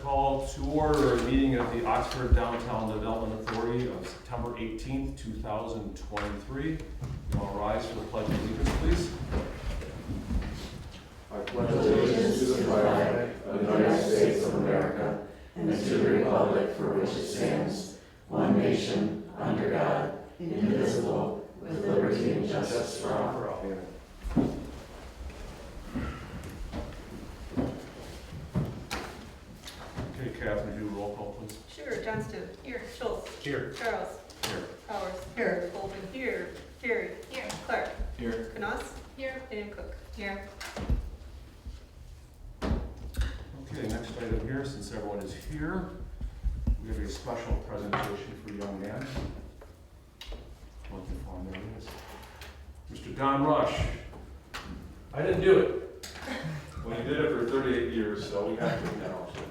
call to order a meeting of the Oxford Downtown Development Authority of September 18th, 2023. You all rise for the Pledge of Allegiance, please. I pledge allegiance to the flag of the United States of America and to the republic for which it stands, one nation, under God, indivisible, with liberty and justice for all. Okay, Catherine, do a roll call, please. Sure. Johnston. Here. Schultz. Here. Charles. Here. Powers. Here. Bolton. Here. Terry. Here. Clark. Here. Knaus. Here. And Cook. Here. Okay, next item here, since everyone is here, we have a special presentation for a young man. Looking for him, there he is. Mr. Don Rush. I didn't do it. Well, you did it for 38 years, so we have to acknowledge that.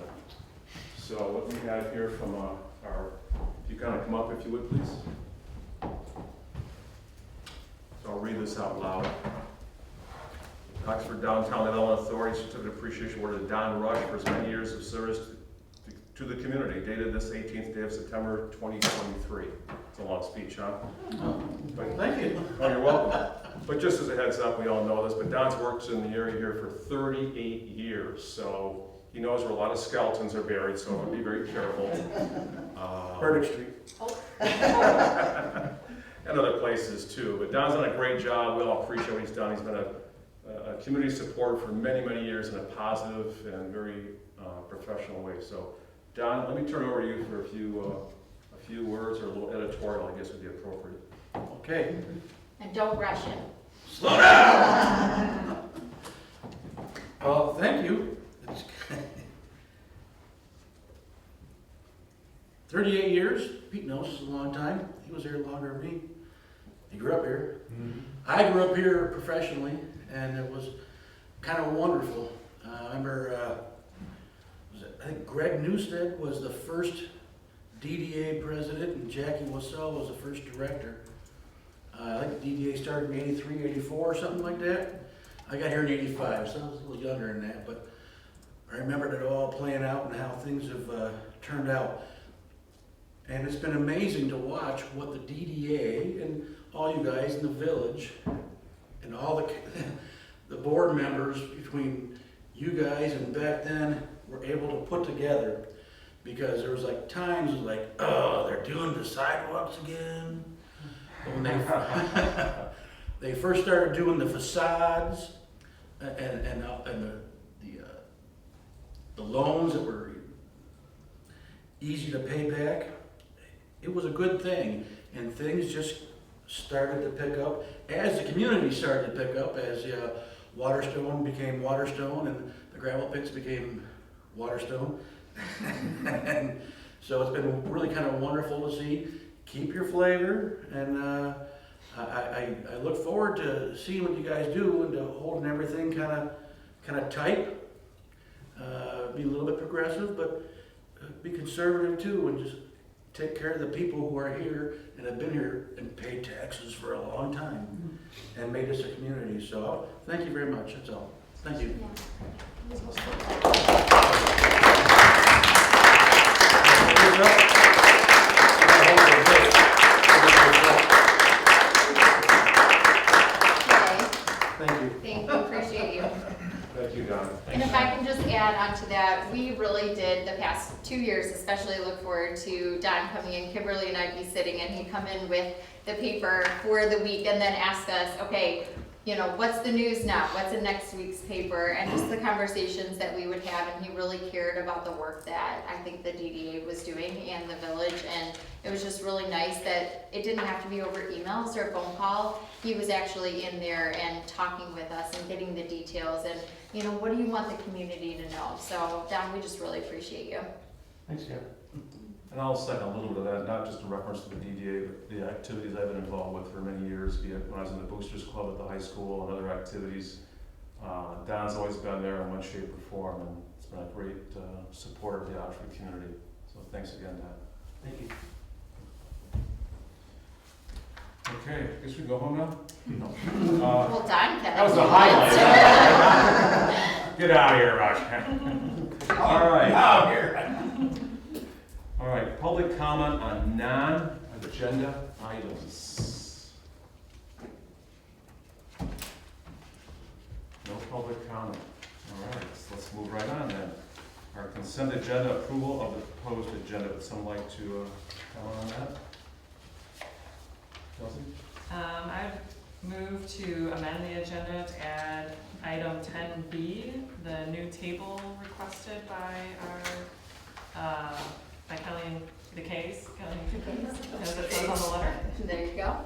So what we have here from our, if you kind of come up if you would, please. So I'll read this out loud. Oxford Downtown Development Authority Certificate of Appreciation awarded to Don Rush for his many years of service to the community, dated this 18th day of September 2023. It's a long speech, huh? But thank you. Oh, you're welcome. But just as a heads up, we all know this, but Don's worked in the area here for 38 years, so he knows where a lot of skeletons are buried, so be very careful. Burdick Street. And other places too, but Don's done a great job. We all appreciate what he's done. He's been a community supporter for many, many years in a positive and very professional way. So, Don, let me turn it over to you for a few words, or a little editorial, I guess would be appropriate. Okay. And don't rush it. Slow down! Well, thank you. It's 38 years. Pete knows it's a long time. He was here longer than me. He grew up here. Mm-hmm. I grew up here professionally, and it was kind of wonderful. I remember, I think Greg Newstead was the first DDA president, and Jackie Wassell was the first director. I think the DDA started in 83, 84, something like that. I got here in 85, so I was a little younger than that, but I remembered it all playing out and how things have turned out. And it's been amazing to watch what the DDA and all you guys in the village and all the board members between you guys and back then were able to put together, because there was like times like, oh, they're doing the sidewalks again. But when they first started doing the facades and the loans that were easy to pay back, it was a good thing, and things just started to pick up as the community started to pick up, as Waterstone became Waterstone and the gravel pits became Waterstone. And so it's been really kind of wonderful to see. Keep your flavor, and I look forward to seeing what you guys do and to holding everything kind of tight. Be a little bit progressive, but be conservative too, and just take care of the people who are here and have been here and paid taxes for a long time and made us a community. So thank you very much. That's all. Thank you. Thank you. Thank you, appreciate you. Thank you, Don. And if I can just add on to that, we really did the past 2 years especially look forward to Don coming in. Kimberly and I'd be sitting and he'd come in with the paper for the week and then ask us, okay, you know, what's the news now? What's in next week's paper? And just the conversations that we would have, and he really cared about the work that I think the DDA was doing and the village, and it was just really nice that it didn't have to be over emails or a phone call. He was actually in there and talking with us and getting the details and, you know, what do you want the community to know? So Don, we just really appreciate you. Thanks, Jeff. And I'll second a little bit of that, not just in reference to the DDA, but the activities I've been involved with for many years, be it when I was in the Boosters Club at the high school and other activities. Don's always been there in one shape or form, and it's been a great supporter of the Oxford community. So thanks again, Don. Thank you. Okay, I guess we can go home now? No. Well, Don can. That was the highlight. Get out of here, Raj. All right. Out here. All right, public comment on non-agenda items. No public comment. All right, so let's move right on then. Our consent agenda, approval of the proposed agenda. Would someone like to comment on that? Chelsea? I move to amend the agenda to add item 10B, the new table requested by by Kelly, the case, Kelly, as it says on the letter. There you go.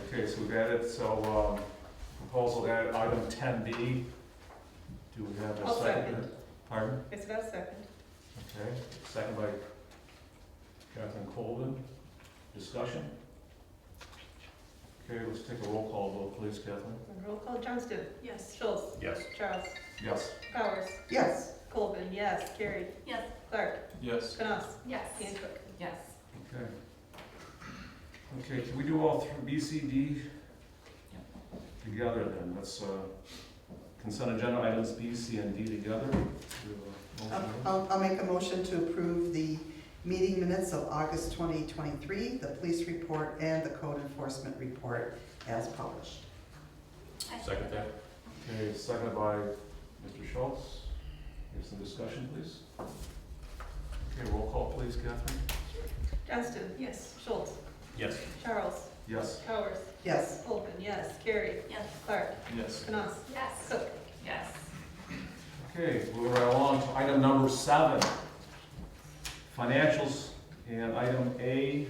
Okay, so we've added, proposal to add item 10B. Do we have a I'll second? second. Pardon? It's about second. Okay, second by Catherine Colvin. Discussion? Okay, let's take a roll call vote, please, Catherine. Roll call, Johnston. Yes. Schultz. Yes. Charles. Yes. Powers. Yes. Colvin, yes. Carey. Yes. Clark. Yes. Knaus. Yes. And Cook. Yes. Okay. Okay, can we do all three, B, C, D together then? Let's, consent agenda items B, C, and D together. Do a motion? I'll make a motion to approve the meeting minutes of August 2023, the police report, and the code enforcement report as published. Second that. Okay, seconded by Mr. Schultz. Have some discussion, please. Okay, roll call, please, Catherine. Johnston. Yes. Schultz. Yes. Charles. Yes. Powers. Yes. Colvin, yes. Carey. Yes. Clark. Yes. Knaus. Yes. Cook. Yes. Okay, moving right along to item number 7. Financials, and item A.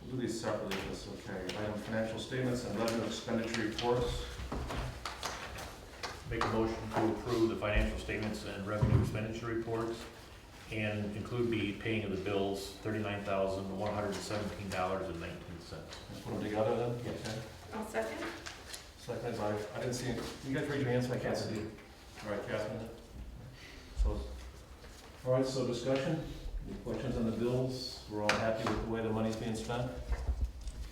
We'll do these separately, if that's okay. Item financial statements and revenue expenditure reports. Make a motion to approve the financial statements and revenue expenditure reports and include the paying of the bills, $39,117.19. Put them together then? Yes. Okay. I'll second. Second by, I didn't see, you guys raise your hands, I can't see. All right, Catherine. So, all right, so discussion, any questions on the bills? We're all happy with the way the money's being spent?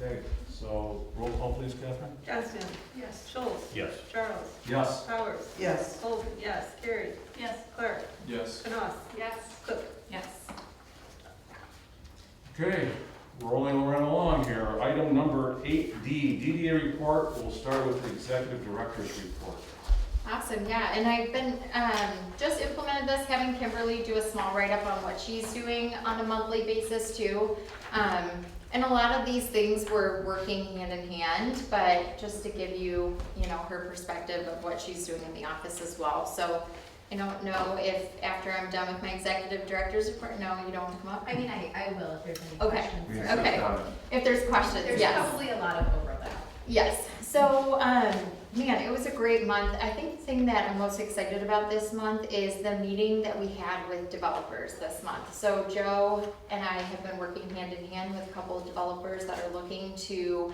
Okay, so roll call please, Catherine? Johnston. Yes. Schultz. Yes. Charles. Yes. Powers. Yes. Colvin, yes. Carey. Yes. Clark. Yes. Knaus. Yes. Cook. Yes. Okay, rolling right along here. Item number 8D, DDA report. We'll start with the executive director's report. Awesome, yeah, and I've been, just implemented this, having Kimberly do a small write-up on what she's doing on a monthly basis too. And a lot of these things were working hand in hand, but just to give you, her perspective of what she's doing in the office as well. So I don't know if after I'm done with my executive director's report, no, you don't come up? I mean, I will if there's any Okay. questions. We or- can Okay. sit down. If there's questions, There's yes. probably a lot of overlap. Yes, so, man, it was a great month. I think the thing that I'm most excited about this month is the meeting that we had with developers this month. So Joe and I have been working hand in hand with a couple of developers that are looking to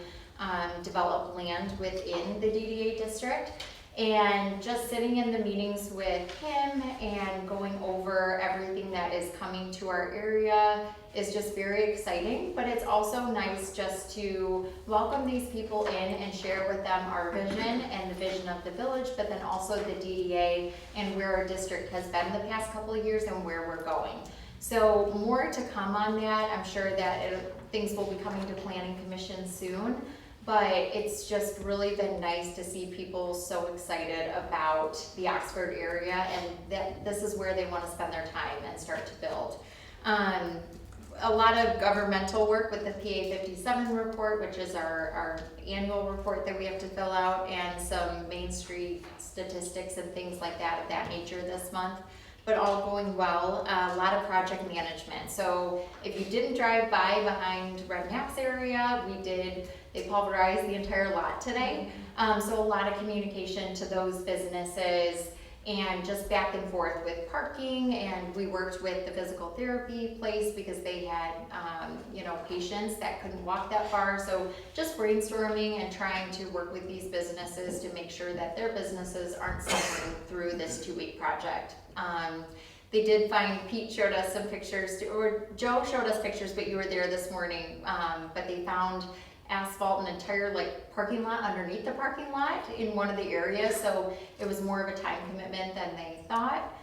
develop land within the DDA district. And just sitting in the meetings with him and going over everything that is coming to our area is just very exciting, but it's also nice just to welcome these people in and share with them our vision and the vision of the village, but then also the DDA and where our district has been the past couple of years and where we're going. So more to come on that. I'm sure that things will be coming to Planning Commission soon. But it's just really been nice to see people so excited about the Oxford area and that this is where they want to spend their time and start to build. A lot of governmental work with the PA 57 report, which is our annual report that we have to fill out, and some Main Street statistics and things like that of that nature this month. But all going well, a lot of project management. So if you didn't drive by behind Red Maps area, they pulverized the entire lot today. So a lot of communication to those businesses and just back and forth with parking, and we worked with the physical therapy place because they had, patients that couldn't walk that far. So just brainstorming and trying to work with these businesses to make sure that their businesses aren't suffering through this 2-week project. They did find, Pete showed us some pictures, or Joe showed us pictures, but you were there this morning, but they found asphalt an entire like parking lot underneath the parking lot in one of the areas, so it was more of a time commitment than they thought.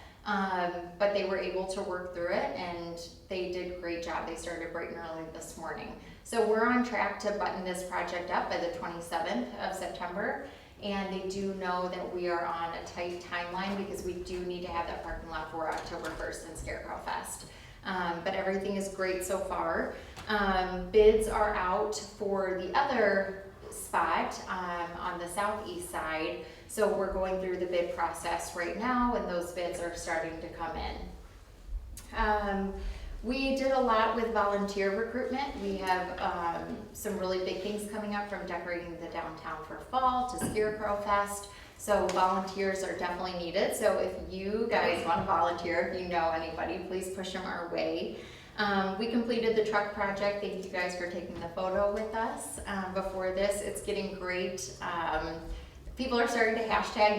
But they were able to work through it and they did a great job. They started bright and early this morning. So we're on track to button this project up by the 27th of September. And they do know that we are on a tight timeline because we do need to have that parking lot for October 1st and Scarecrow Fest. But everything is great so far. Bids are out for the other spot on the southeast side. So we're going through the bid process right now and those bids are starting to come in. We did a lot with volunteer recruitment. We have some really big things coming up, from decorating the downtown for fall to Scarecrow Fest. So volunteers are definitely needed. So if you guys want to volunteer, if you know anybody, please push them our way. We completed the truck project. Thank you guys for taking the photo with us before this. It's getting great. People are starting to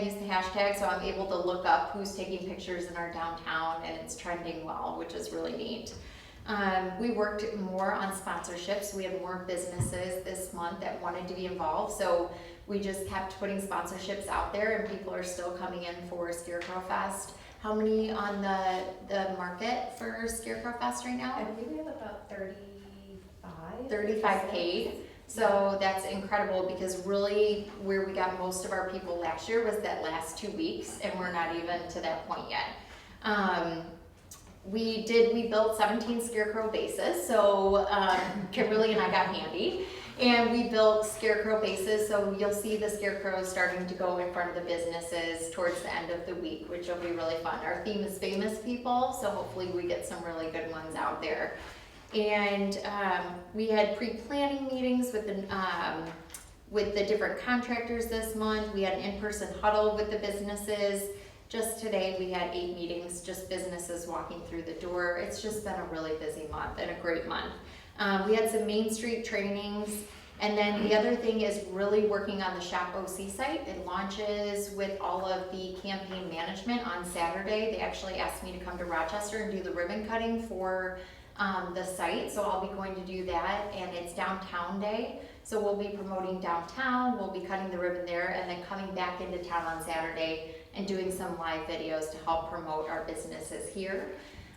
use the hashtag, so I'm able to look up who's taking pictures in our downtown, and it's trending well, which is really neat. We worked more on sponsorships. We had more businesses this month that wanted to be involved, so we just kept putting sponsorships out there, and people are still coming in for Scarecrow Fest. How many on the market for Scarecrow Fest right now? I believe we have about 35. 35 paid. So that's incredible, because really where we got most of our people last year was that last 2 weeks, and we're not even to that point yet. We built 17 Scarecrow bases, so Kimberly and I got handy, and we built Scarecrow bases, so you'll see the Scarecrows starting to go in front of the businesses towards the end of the week, which will be really fun. Our theme is famous people, so hopefully we get some really good ones out there. And we had pre-planning meetings with the different contractors this month. We had an in-person huddle with the businesses. Just today we had 8 meetings, just businesses walking through the door. It's just been a really busy month and a great month. We had some Main Street trainings. And then the other thing is really working on the Shop OC site. It launches with all of the campaign management on Saturday. They actually asked me to come to Rochester and do the ribbon cutting for the site, so I'll be going to do that, and it's downtown day, so we'll be promoting downtown, we'll be cutting the ribbon there, and then coming back into town on Saturday and doing some live videos to help promote our businesses here.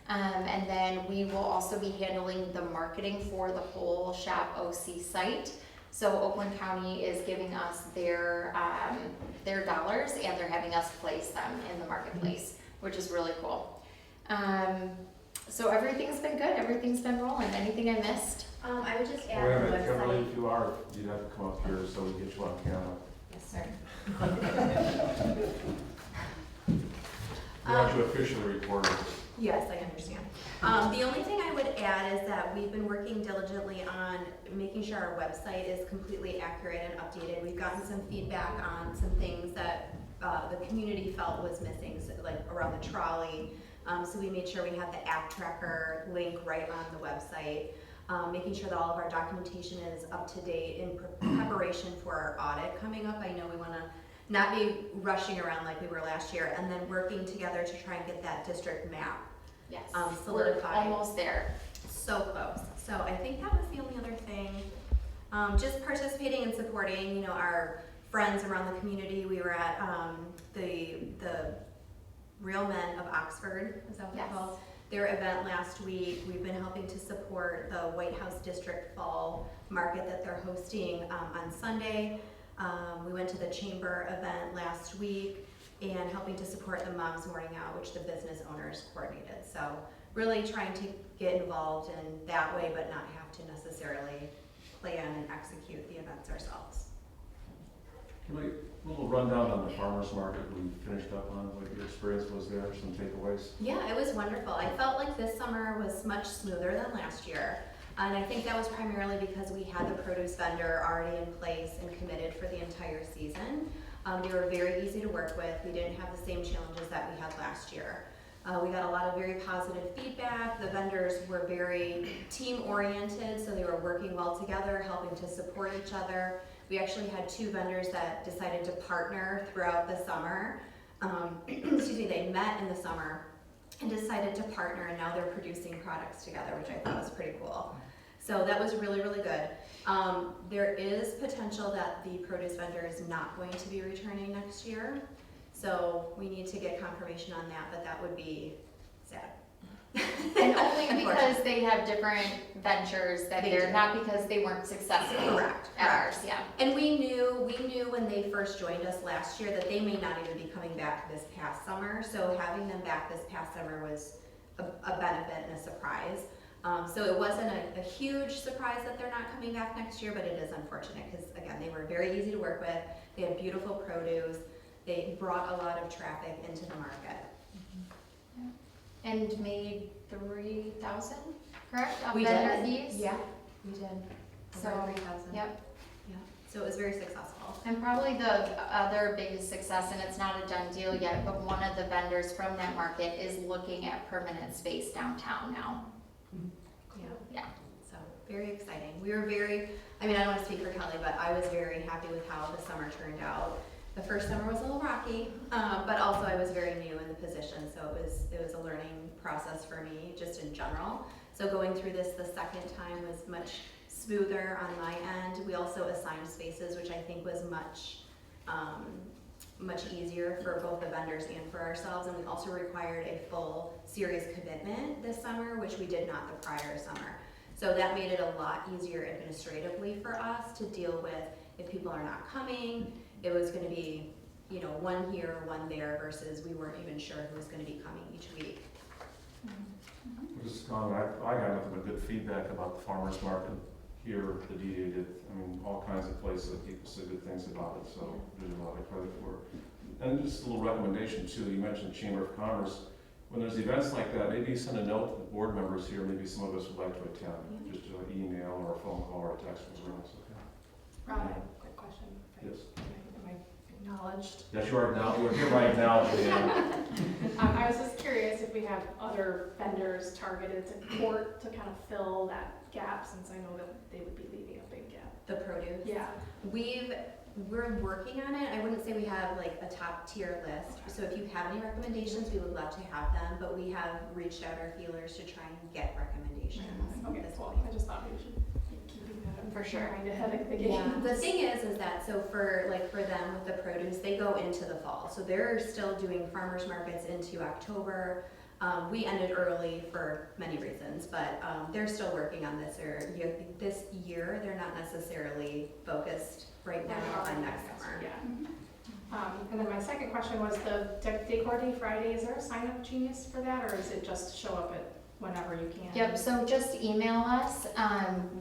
And then we will also be handling the marketing for the whole Shop OC site. So Oakland County is giving us their dollars, and they're having us place them in the marketplace, which is really cool. So everything's been good, everything's been rolling. Anything I missed? I would just add Wait a the minute, Kimberly, website. if you are, you'd have to come up here so we get you on camera. Yes, sir. We want you officially recorded. Yes, I understand. The only thing I would add is that we've been working diligently on making sure our website is completely accurate and updated. We've gotten some feedback on some things that the community felt was missing, so like around the trolley. So we made sure we had the app tracker link right on the website, making sure that all of our documentation is up to date in preparation for our audit coming up. I know we want to not be rushing around like we were last year, and then working together to try and get that district map Yes, solidified. we're almost there. So close. So I think that was the only other thing. Just participating and supporting, our friends around the community. We were at the Real Men of Oxford, is that what Yes. it's called? Their event last week. We've been helping to support the White House District Fall Market that they're hosting on Sunday. We went to the Chamber event last week and helping to support the Moms Morning Out, which the business owners coordinated. So really trying to get involved in that way, but not have to necessarily plan and execute the events ourselves. Kimberly, a little rundown on the farmer's market we finished up on, what your experience was there, some takeaways? Yeah, it was wonderful. I felt like this summer was much smoother than last year. And I think that was primarily because we had the produce vendor already in place and committed for the entire season. They were very easy to work with. We didn't have the same challenges that we had last year. We got a lot of very positive feedback. The vendors were very team-oriented, so they were working well together, helping to support each other. We actually had 2 vendors that decided to partner throughout the summer. They met in the summer and decided to partner, and now they're producing products together, which I thought was pretty cool. So that was really, really good. There is potential that the produce vendor is not going to be returning next year. So we need to get confirmation on that, but that would be sad. And only because they have different ventures that They they're do. not because they weren't successful Correct. at ours, yeah. And we knew when they first joined us last year that they may not even be coming back this past summer. So having them back this past summer was a benefit and a surprise. So it wasn't a huge surprise that they're not coming back next year, but it is unfortunate because again, they were very easy to work with. They had beautiful produce. They brought a lot of traffic into the market. And made 3,000, correct, of We vendor did. fees? Yeah, we did. So, Over 3,000. Yep. Yeah. So it was very successful. And probably the other biggest success, and it's not a done deal yet, but one of the vendors from that market is looking at permanent space downtown now. Yeah. Yeah. So very exciting. We were very, I mean, I don't want to speak for Kelly, but I was very happy with how the summer turned out. The first summer was a little rocky, but also I was very new in the position, so it was a learning process for me just in general. So going through this the second time was much smoother on my end. We also assigned spaces, which I think was much easier for both the vendors and for ourselves, and we also required a full serious commitment this summer, which we did not the prior summer. So that made it a lot easier administratively for us to deal with if people are not coming. It was going to be, you know, one here, one there, versus we weren't even sure who was going to be coming each week. Just, I got nothing but good feedback about the farmer's market here, the DDA did, I mean, all kinds of places that people said good things about it, so there's a lot of credit for it. And just a little recommendation too, you mentioned Chamber of Commerce, when there's events like that, maybe send a note to the board members here, maybe some of us would like to attend, just an email or a phone call or a text, whatever else, okay? Rob, quick question. Yes. Am I acknowledged? Yes, you are now, you're hereby acknowledged, Leanne. I was just curious if we have other vendors targeted to court to kind of fill that gap, since I know that they would be leaving a big gap. The produce. Yeah. We're working on it. I wouldn't say we have like a top tier list. So if you have any recommendations, we would love to have them, but we have reached out our feelers to try and get recommendations. Okay, this cool. week. I just thought we should keep keeping that For sure. mind ahead of the game. Yeah, the thing is that, so for them with the produce, they go into the fall. So they're still doing farmers markets into October. We ended early for many reasons, but they're still working on this. This year, they're not necessarily focused right now on next summer. Yeah. And then my second question was the Decor Day Friday, is there a sign up genius for that, or is it just show up at whenever you can? Yep, so just email us.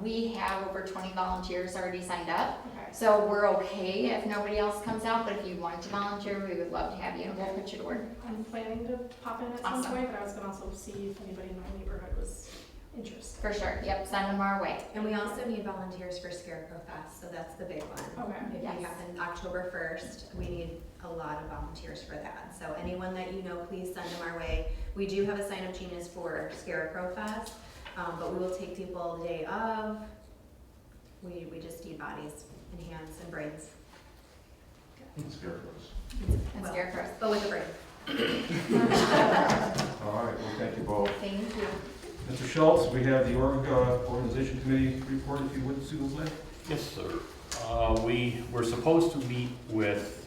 We have over 20 volunteers already signed up. Okay. So we're okay if nobody else comes out, but if you want to volunteer, we would love to have you and we'll put you to work. I'm planning to pop in at some Awesome. point, but I was gonna also see if anybody in my neighborhood was interested. For sure, yep, send them our way. And we also need volunteers for Scarecrow Fest, so that's the big one. Okay. If Yes. we happen October 1st, we need a lot of volunteers for that. So anyone that you know, please send them our way. We do have a sign-up genius for Scarecrow Fest, but we will take people the day of. We just need bodies and hands and brains. Scarecrows. And Well, scarecrows. but with the brain. All right, well, thank you both. Thank you. Mr. Schultz, we have the organization committee report, if you would, Susan. Yes, sir. We were supposed to meet with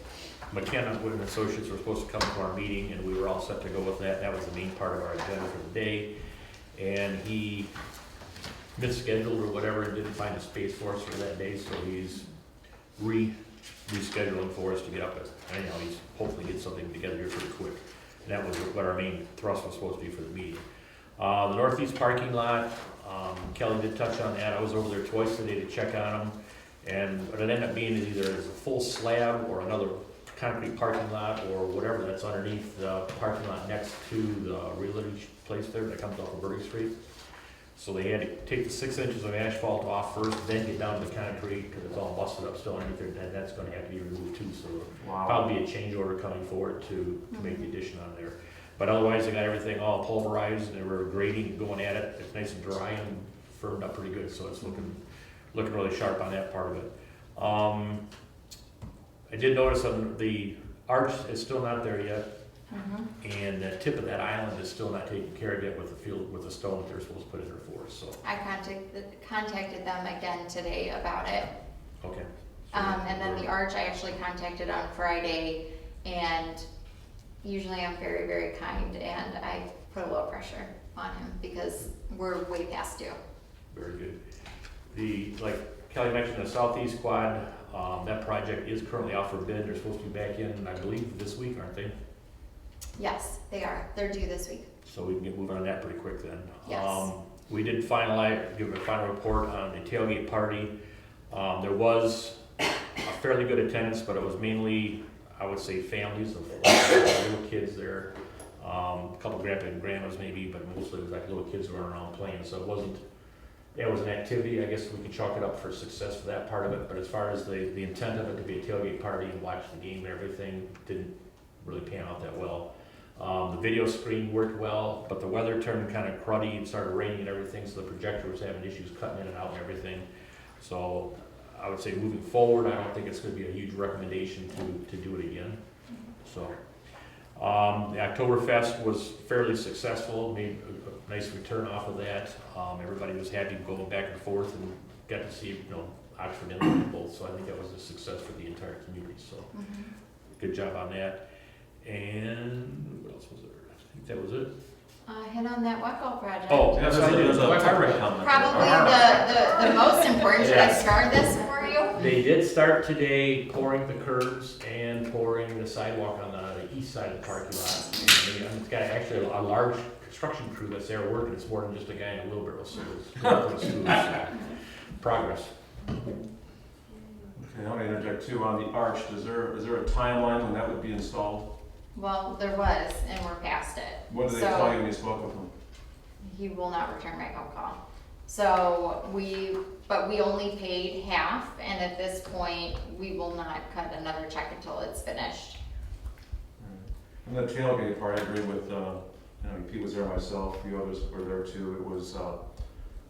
McKenna Wood and Associates. Were supposed to come to our meeting, and we were all set to go with that. That was the main part of our agenda for the day. And he misscheduled or whatever and didn't find a space for us for that day, so he's rescheduling for us to get up at, anyhow, he's hopefully get something together here pretty quick. And that was what our main thrust was supposed to be for the meeting. The northeast parking lot, Kelly did touch on that. I was over there twice today to check on them. And what it ended up being is either it's a full slab or another concrete parking lot or whatever that's underneath the parking lot next to the realty place there that comes off of Burger Street. So they had to take the 6 inches of asphalt off first, then get down to the concrete because it's all busted up still underneath there, and that's gonna have to be removed too. So Wow. probably be a change order coming forward to make the addition on there. But otherwise, they got everything all pulverized, and they were grading and going at it. It's nice and dry and firmed up pretty good, so it's looking really sharp on that part of it. I did notice on the arch, it's still not there yet. Mhm. And the tip of that island is still not taken care of yet with the stone that they're supposed to put in there for us, so, I contacted them again today about it. okay. And then the arch, I actually contacted on Friday, and usually I'm very, very kind, and I put a little pressure on him because we're way past due. Very good. Like Kelly mentioned, the Southeast Quad, that project is currently out for bid. They're supposed to be back in, I believe, this week, aren't they? Yes, they are. They're due this week. So we can get moving on that pretty quick then. Yes. We did give a final report on the tailgate party. There was a fairly good attendance, but it was mainly, I would say, families of little kids there. A couple grandpa and grandmas maybe, but mostly it was like little kids running around playing. So it was an activity. I guess we could chalk it up for success for that part of it. But as far as the intent of it to be a tailgate party and watch the game and everything, didn't really pan out that well. The video screen worked well, but the weather turned kind of cruddy. It started raining and everything, so the projector was having issues cutting in and out and everything. So I would say moving forward, I don't think it's going to be a huge recommendation to do it again. So the Oktoberfest was fairly successful, made a nice return off of that. Everybody was happy going back and forth and got to see, Oxford and both. So I think that was a success for the entire community. So good job on that. And what else was there? I think that was it. Hit on that Wacko project. Oh, There's a pirate comment. Probably the most important. Should I start this for you? They did start today pouring the curbs and pouring the sidewalk on the east side of the parking lot. And it's got actually a large construction crew that's there working. It's more than just a guy in a wheelbarrow, so it's progress. Okay, I want to interject too on the arch. Is there a timeline when that would be installed? Well, there was, and we're past it. What did they tell you when you spoke with them? He will not return my phone call. So we only paid half, and at this point, we will not cut another check until it's finished. And the tailgate part, I agree with, Pete was there, myself, a few others were there too. It was,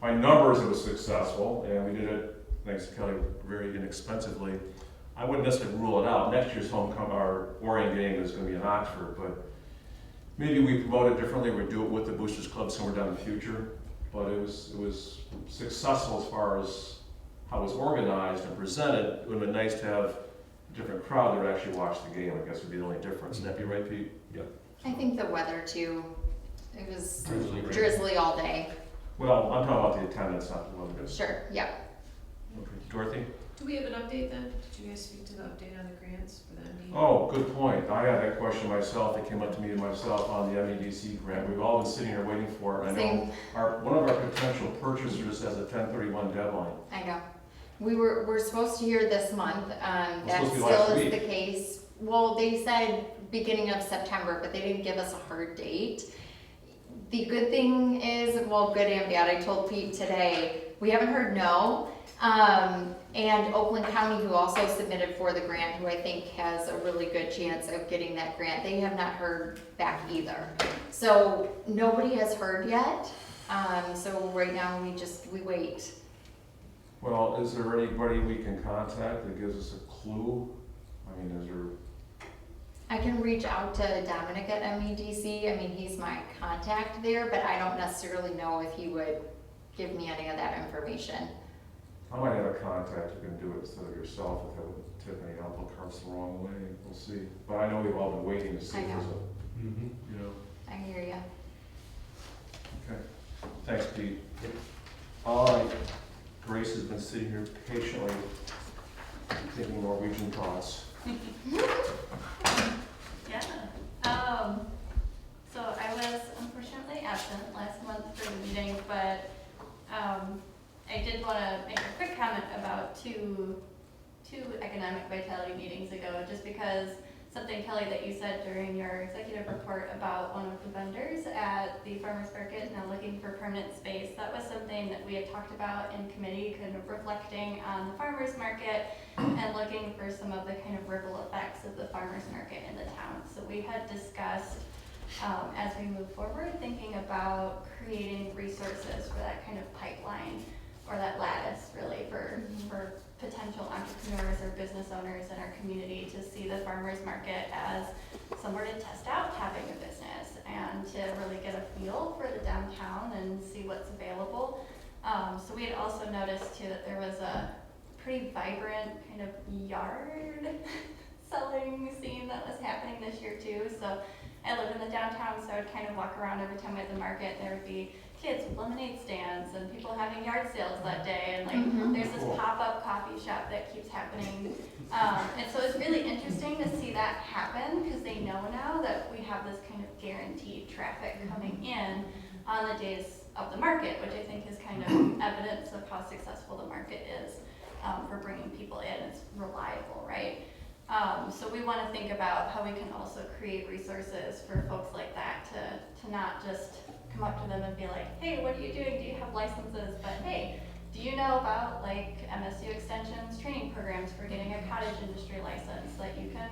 by numbers, it was successful, and we did it, thanks to Kelly, very inexpensively. I wouldn't necessarily rule it out. Next year's our Orient game is going to be in Oxford, but maybe we promote it differently. We do it with the Boosters Club somewhere down in the future. But it was successful as far as how it was organized and presented. It would have been nice to have a different crowd that would actually watch the game. I guess would be the only difference. Would that be right, Pete? Yep. I think the weather too. It was Drizzly all day. Well, I'm talking about the attendance, not the weather. Sure. Yep. Okay. Dorothy? Do we have an update then? Did you guys speak to the update on the grants for the MD? Oh, good point. I had that question myself. It came up to me myself on the MEDC grant. We've all been sitting here waiting for it. I know one of our potential purchasers has a 10/31 deadline. I know. We're supposed to hear this month. That supposed to be still last is week. the case. Well, they said beginning of September, but they didn't give us a hard date. The good thing is, well, good and bad, I told Pete today, we haven't heard no. And Oakland County, who also submitted for the grant, who I think has a really good chance of getting that grant, they have not heard back either. So nobody has heard yet. So right now we wait. Well, is there anybody we can contact that gives us a clue? I mean, is there? I can reach out to Dominic at MEDC. I mean, he's my contact there, but I don't necessarily know if he would give me any of that information. I might have a contact who can do it instead of yourself if that would tip any apple carts the wrong way. We'll see. But I know we've all been waiting to see I if know. there's a, I hear you. Okay. Thanks, Pete. All right. Grace has been sitting here patiently thinking Norwegian thoughts. Yeah. So I was unfortunately absent last month for the meeting, but I did want to make a quick comment about two economic vitality meetings ago, just because something, Kelly, that you said during your executive report about one of the vendors at the farmers market now looking for permanent space. That was something that we had talked about in committee, kind of reflecting on the farmers market and looking for some of the kind of ripple effects of the farmers market in the town. So we had discussed as we move forward, thinking about creating resources for that kind of pipeline or that lattice really for potential entrepreneurs or business owners in our community to see the farmers market as somewhere to test out, have starting a business and to really get a feel for the downtown and see what's available. So we had also noticed too that there was a pretty vibrant kind of yard selling scene that was happening this year too. So I live in the downtown, so I would kind of walk around every time I had the market, and there would be kids with lemonade stands and people having yard sales that day, and like there's this pop-up coffee shop that keeps happening. And so it's really interesting to see that happen, because they know now that we have this kind of guaranteed traffic coming in on the days of the market, which I think is kind of evidence of how successful the market is for bringing people in. It's reliable, right? So we want to think about how we can also create resources for folks like that to not just come up to them and be like, hey, what are you doing? Do you have licenses? But hey, do you know about like MSU Extension's training programs for getting a cottage industry license that you can,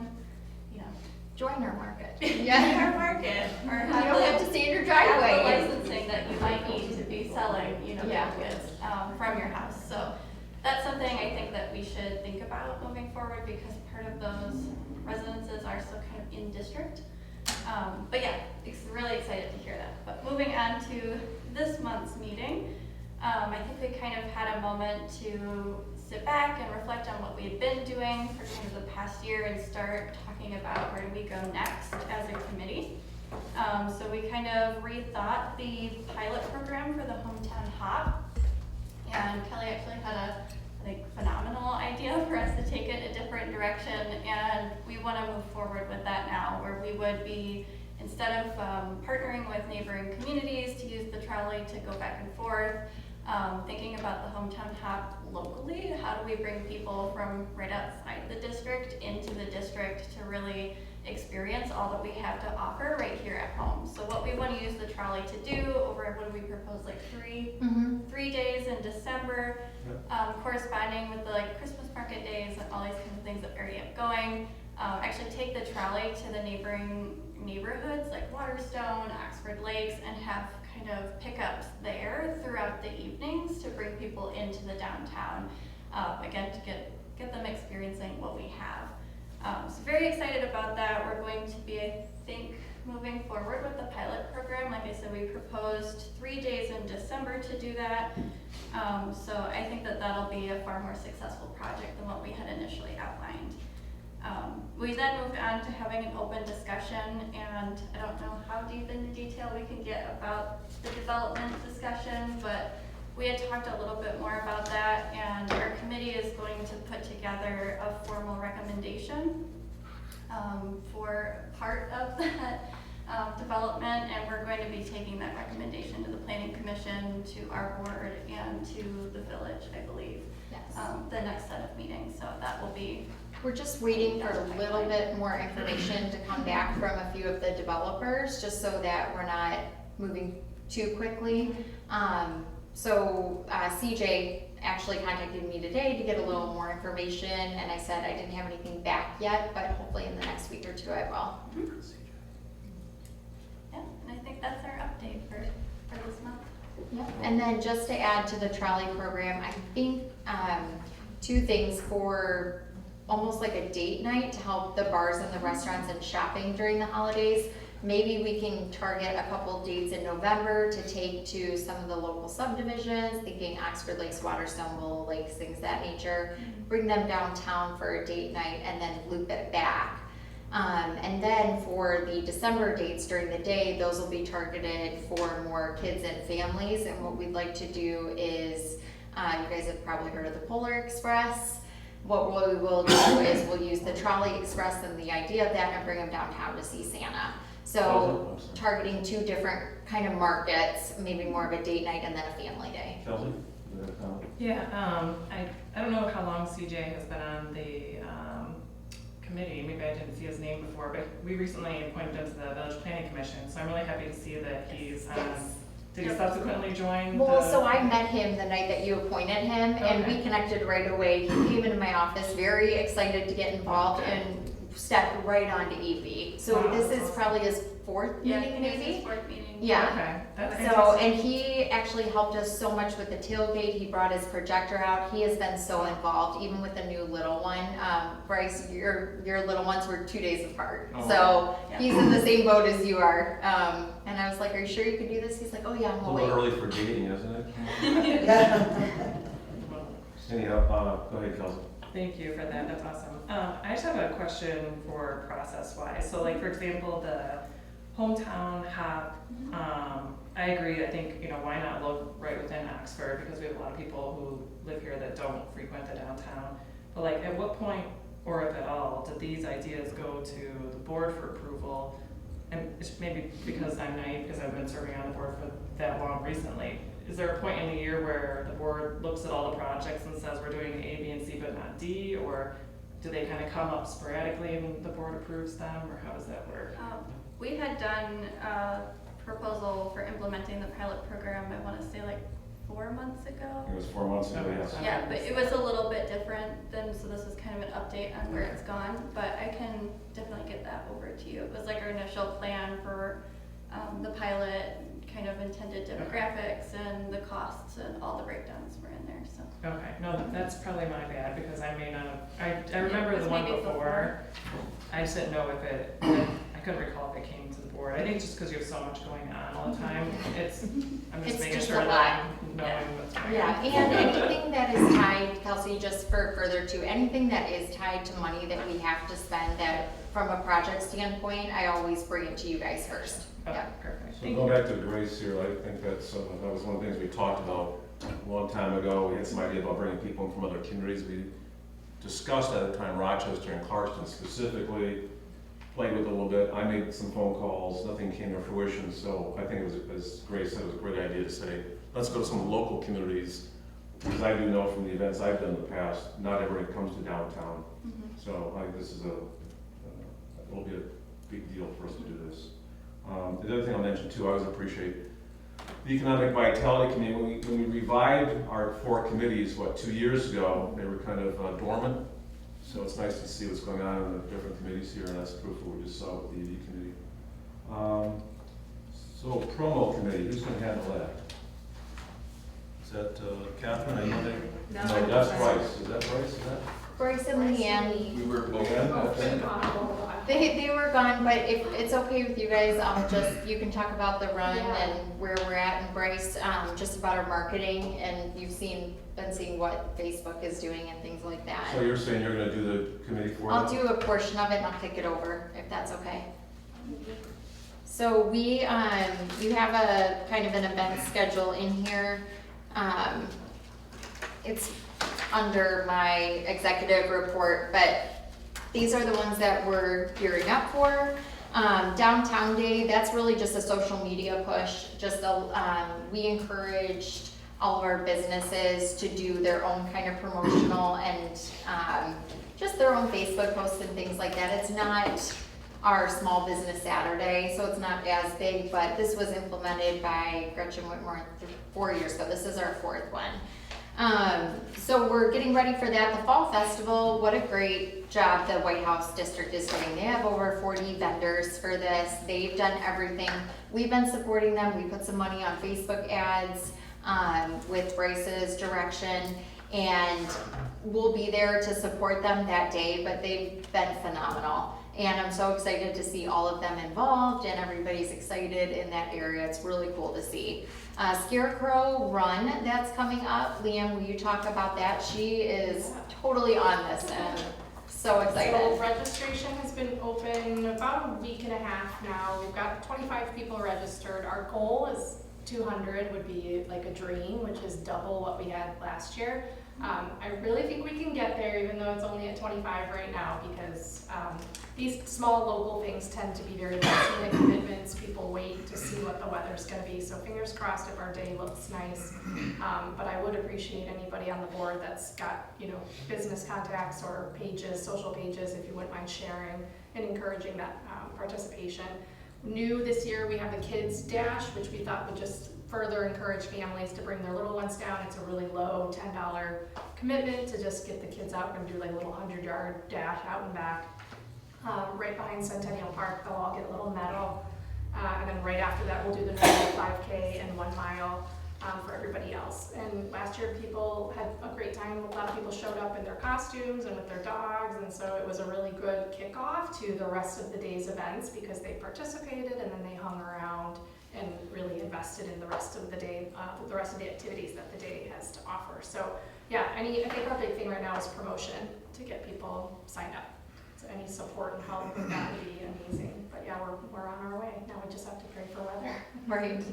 you know, Join our market. join our market, or You don't have to stay in your driveway. have the licensing that you might need to be selling, you know, Yeah. goods from your house. So that's something I think that we should think about moving forward, because part of those residences are still kind of in district. But yeah, really excited to hear that. But moving on to this month's meeting, I think we kind of had a moment to sit back and reflect on what we had been doing for kind of the past year and start talking about where do we go next as a committee. So we kind of rethought the pilot program for the Hometown Hop. And Kelly actually had a phenomenal idea for us to take it a different direction, and we want to move forward with that now, where we would be, instead of partnering with neighboring communities to use the trolley to go back and forth, thinking about the Hometown Hop locally. How do we bring people from right outside the district into the district to really experience all that we have to offer right here at home? So what we want to use the trolley to do over, what do we propose, like three days in December, corresponding with the like Christmas market days and all these kinds of things that we already have going. Actually take the trolley to the neighboring neighborhoods like Waterstone, Oxford Lakes, and have kind of pickups there throughout the evenings to bring people into the downtown, again, to get them experiencing what we have. So very excited about that. We're going to be, I think, moving forward with the pilot program. Like I said, we proposed 3 days in December to do that. So I think that that'll be a far more successful project than what we had initially outlined. We then moved on to having an open discussion, and I don't know how deep into detail we can get about the development discussion, but we had talked a little bit more about that, and our committee is going to put together a formal recommendation for part of that development, and we're going to be taking that recommendation to the Planning Commission, to our board, and to the village, I believe, the next set of meetings. So that will be. We're just waiting for a little bit more information to come back from a few of the developers, just so that we're not moving too quickly. So CJ actually contacted me today to get a little more information, and I said I didn't have anything back yet, but hopefully in the next week or two I will. Yeah, and I think that's our update for this month. Yep. And then just to add to the trolley program, I think 2 things for almost like a date night to help the bars and the restaurants and shopping during the holidays. Maybe we can target a couple dates in November to take to some of the local subdivisions, thinking Oxford Lakes, Waterstone, Willow Lakes, things of that nature. Bring them downtown for a date night and then loop it back. And then for the December dates during the day, those will be targeted for more kids and families. And what we'd like to do is, you guys have probably heard of the Polar Express. What we will do is we'll use the Trolley Express and the idea of that and bring them downtown to see Santa. So targeting 2 different kind of markets, maybe more of a date night and then a family day. Kelsey? Yeah, I don't know how long CJ has been on the committee. Maybe I didn't see his name before, but we recently appointed him to the Village Planning Commission, so I'm really happy to see that he's Did he subsequently join? Well, so I met him the night that you appointed him, and we connected right away. He came into my office very excited to get involved, and stepped right onto AV. So Wow, this that's is awesome. probably his fourth Yeah, meeting, this is maybe? his fourth meeting. Yeah. Okay, that's So, fantastic. and he actually helped us so much with the tailgate. He brought his projector out. He has been so involved, even with the new little one. Bryce, your little ones were 2 days apart. Oh. So Yeah. he's in the same boat as you are. And I was like, "Are you sure you could do this?" He's like, "Oh yeah, I'm A little awake." early for dating, isn't it? Well, Anyhow, go ahead, Kelsey. thank you for that, that's awesome. I just have a question for process-wise. So like, for example, the hometown hop, I agree, I think, why not look right within Oxford, because we have a lot of people who live here that don't frequent the downtown. But like, at what point, or if at all, did these ideas go to the board for approval? And it's maybe because I'm naive, because I've been serving on the board for that long recently. Is there a point in the year where the board looks at all the projects and says we're doing A, B, and C, but not D? Or do they kind of come up sporadically and the board approves them, or how does that work? We had done a proposal for implementing the pilot program, I want to say like 4 months ago. It was 4 months ago, yes. Yeah, but it was a little bit different than, so this is kind of an update on where it's gone, but I can definitely get that over to you. It was like our initial plan for the pilot, kind of intended demographics and the costs and all the breakdowns were in there, so. Okay, no, that's probably my bad, because I may not have, I remember It was the one maybe before. I just didn't know if it, I couldn't recall if it came to the board. I think it's just because you have so much going on all the time, I'm just It's making just sure a that lot. I'm knowing what's going on. Yeah, and anything that is tied, Kelsey, just for further to, anything that is tied to money that we have to spend that from a project standpoint, I always bring it to you guys first. Okay, Yeah. perfect. So Thank going you. back to Grace here, I think that was one of the things we talked about a long time ago. We had some idea about bringing people in from other communities. We discussed at the time Rochester and Clarkston specifically, played with it a little bit. I made some phone calls, nothing came to fruition. So I think it was, as Grace said, it was a great idea to say, let's go to some local communities. Because I do know from the events I've done in the past, not everybody comes to downtown. So I think this is it'll be a big deal for us to do this. The other thing I'll mention too, I always appreciate the Economic Vitality Committee. When we revived our 4 committees, 2 years ago, they were kind of dormant. So it's nice to see what's going on in the different committees here, and that's proof of what we just saw with the EV committee. So promo committee, who's going to handle that? Is that Catherine? I know that. No, that's Bryce. Is that Bryce? Is that? Bryce and Leanne, We were Leanne, I think. they were gone, but if it's okay with you guys, you can talk about the run Yeah. and where we're at, and Bryce, just about our marketing, and you've been seeing what Facebook is doing and things like that. So you're saying you're going to do the committee for I'll them? do a portion of it and I'll kick it over, if that's okay. So you have a kind of an event schedule in here. It's under my executive report, but these are the ones that we're gearing up for. Downtown Day, that's really just a social media push. We encouraged all of our businesses to do their own kind of promotional and just their own Facebook posts and things like that. It's not our Small Business Saturday, so it's not as big, but this was implemented by Gretchen Whitmore 4 years ago. This is our 4th one. So we're getting ready for that. The Fall Festival, what a great job the White House District is doing. They have over 40 vendors for this. They've done everything. We've been supporting them. We put some money on Facebook ads with Bryce's direction, and we'll be there to support them that day, but they've been phenomenal. And I'm so excited to see all of them involved, and everybody's excited in that area. It's really cool to see. Scarecrow Run, that's coming up. Liam, will you talk about that? She is totally on this and so excited. So registration has been open about a week and a half now. We've got 25 people registered. Our goal is 200 would be like a dream, which is double what we had last year. I really think we can get there, even though it's only at 25 right now, because these small local things tend to be very last minute commitments. People wait to see what the weather's going to be, so fingers crossed if our day looks nice. But I would appreciate anybody on the board that's got, business contacts or pages, social pages, if you wouldn't mind sharing and encouraging that participation. New this year, we have the Kids Dash, which we thought would just further encourage families to bring their little ones down. It's a really low $10 commitment to just get the kids out and do like a little 100-yard dash out and back. right behind Centennial Park. They'll all get a little medal. And then right after that, we'll do the normal 5K and 1 mile for everybody else. And last year, people had a great time. A lot of people showed up in their costumes and with their dogs, and so it was a really good kickoff to the rest of the day's events because they participated and then they hung around and really invested in the rest of the day, the rest of the activities that the day has to offer. So yeah, I think our big thing right now is promotion to get people signed up. So any support and help with that would be amazing. But yeah, we're on our way. Now we just have to pray for weather. Right.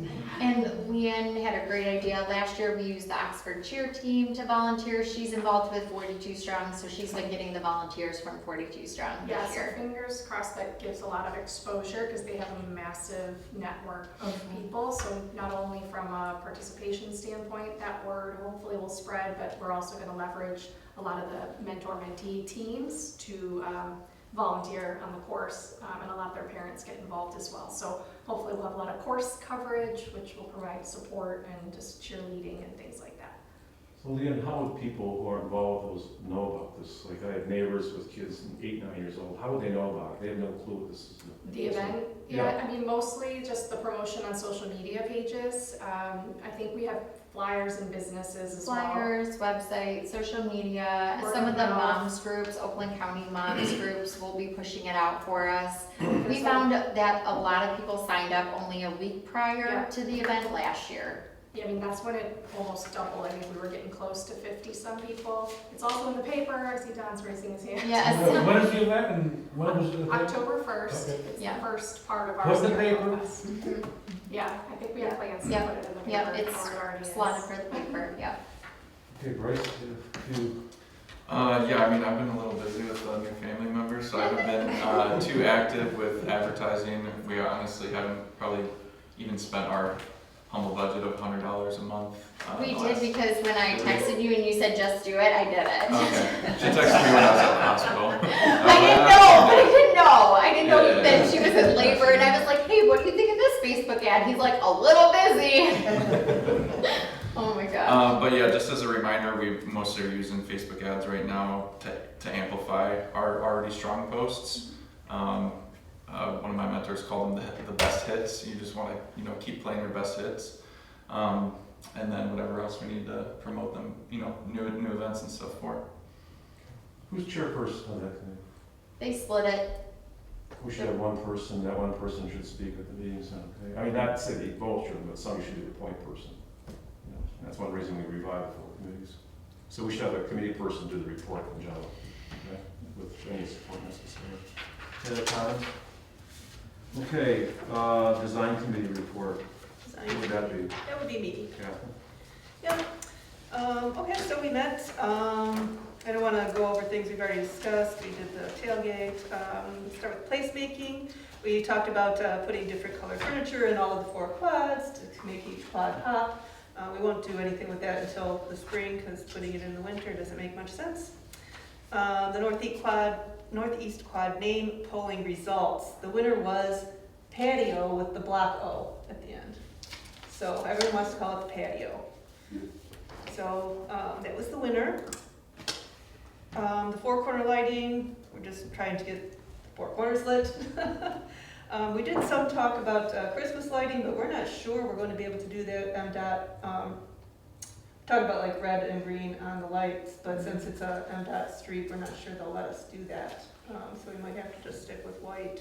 And Leanne had a great idea. Last year we used the Oxford cheer team to volunteer. She's involved with 42 Strong, so she's been getting the volunteers from 42 Strong Yeah, this so year. fingers crossed that gives a lot of exposure because they have a massive network of people. So not only from a participation standpoint, that word hopefully will spread, but we're also going to leverage a lot of the mentor-mentee teams to volunteer on the course, and a lot of their parents get involved as well. So hopefully we'll have a lot of course coverage, which will provide support and just cheerleading and things like that. So Leanne, how would people who are involved with those know about this? Like I have neighbors with kids 8, 9 years old. How would they know about it? They have no clue what this is. The event? Yeah, I mean, mostly just the promotion on social media pages. I think we have flyers and businesses as well. Flyers, website, social media, Word some of of the mouth. moms groups, Oakland County moms groups will be pushing it out for us. We There's found that a lot of people signed up only a week prior Yeah. to the event last year. Yeah, I mean, that's when it almost doubled. I think we were getting close to 50-some people. It's also in the paper. I see Don's raising his hand. Yes. When is the event and when was the? October 1st, Okay. it's Yeah. the first part of our What's the Scarecrow paper? Fest. Yeah, I think we have plans to Yeah. put it in the paper. Yep, it's or it already is. slotted for the paper, yep. Okay, Bryce, you Yeah, I mean, I've been a little busy with new family members, so I haven't been too active with advertising. We honestly haven't probably even spent our humble budget of $100 a month. We the did last- because when I texted you and you said just do it, I did it. Okay. She texted me when I was at the hospital. I didn't know. I didn't know Yeah. that she was in labor, and I was like, hey, what do you think of this Facebook ad? He's like, a little busy. Oh my god. But yeah, just as a reminder, we mostly are using Facebook ads right now to amplify our already strong posts. One of my mentors called them the best hits. You just want to, keep playing your best hits. And then whatever else we need to promote them, new events and stuff for. who's chairperson of that committee? They split it. We should have one person. That one person should speak at the meetings. Okay? I mean, not say they both should, but somebody should be the point person. That's one reason we revive the full committees. So we should have a committee person do the report in general, okay, with any support necessary. Any other comments? Okay, design committee report. What would that be? That would be me. Kathy? Okay, so we met, I don't want to go over things we've already discussed. We did the tailgate, start with placemaking. We talked about putting different colored furniture in all of the 4 quads to make each quad pop. We won't do anything with that until the spring because putting it in the winter doesn't make much sense. The Northeast quad name polling results. The winner was patio with the block O at the end. So everyone wants to call it the patio. So that was the winner. The 4-corner lighting, we're just trying to get the 4 corners lit. We did some talk about Christmas lighting, but we're not sure we're going to be able to do that. MDOT talk about like red and green on the lights, but since it's a MDOT street, we're not sure they'll let us do that. So we might have to just stick with white.